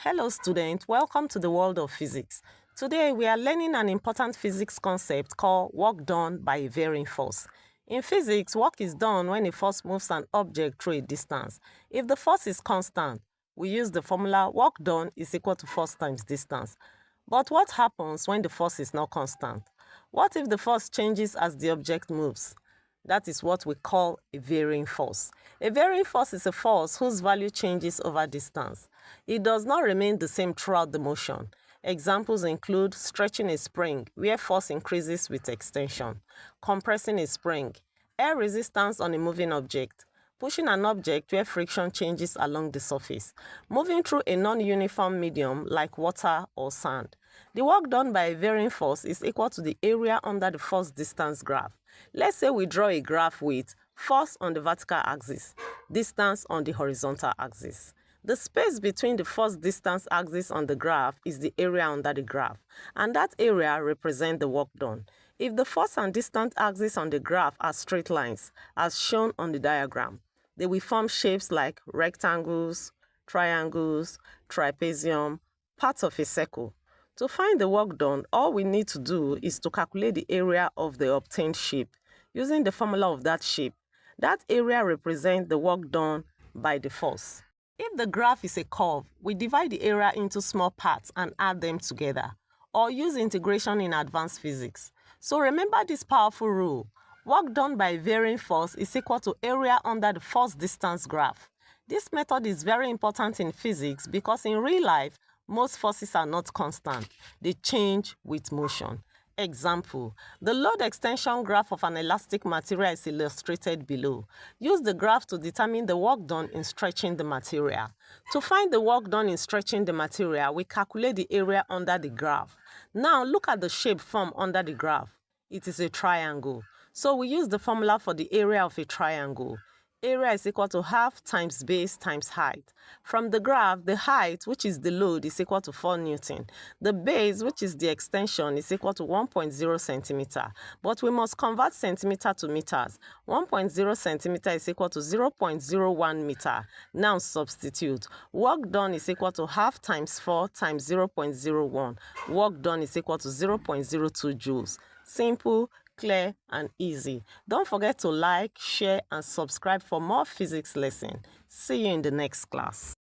Hello students, welcome to the world of physics. Today we are learning an important physics concept called work done by a varying force. In physics, work is done when a force moves an object through a distance. If the force is constant, we use the formula work done is equal to force times distance. But what happens when the force is not constant? What if the force changes as the object moves? That is what we call a varying force. A varying force is a force whose value changes over distance. It does not remain the same throughout the motion. Examples include stretching a spring, where force increases with extension, compressing a spring, air resistance on a moving object, pushing an object where friction changes along the surface, moving through a non-uniform medium like water or sand. The work done by a varying force is equal to the area under the force distance graph. Let's say we draw a graph with force on the vertical axis, distance on the horizontal axis. The space between the force distance axis on the graph is the area under the graph, and that area represents the work done. If the force and distance axis on the graph are straight lines, as shown on the diagram, they will form shapes like rectangles, triangles, trapezium, parts of a circle. To find the work done, all we need to do is to calculate the area of the obtained shape. Using the formula of that shape, that area represents the work done by the force. If the graph is a curve, we divide the area into small parts and add them together, or use integration in advanced physics. So remember this powerful rule. Work done by varying force is equal to area under the force distance graph. This method is very important in physics because in real life, most forces are not constant. They change with motion. Example, the load extension graph of an elastic material is illustrated below. Use the graph to determine the work done in stretching the material. To find the work done in stretching the material, we calculate the area under the graph. Now look at the shape formed under the graph. It is a triangle. So we use the formula for the area of a triangle. Area is equal to half times base times height. From the graph, the height, which is the load, is equal to 4 Newton. The base, which is the extension, is equal to 1.0 centimeter. But we must convert centimeter to meters. 1.0 centimeter is equal to 0.01 meter. Now substitute. Work done is equal to half times 4 times 0.01. Work done is equal to 0.02 joules. Simple, clear, and easy. Don't forget to like, share, and subscribe for more physics lessons. See you in the next class.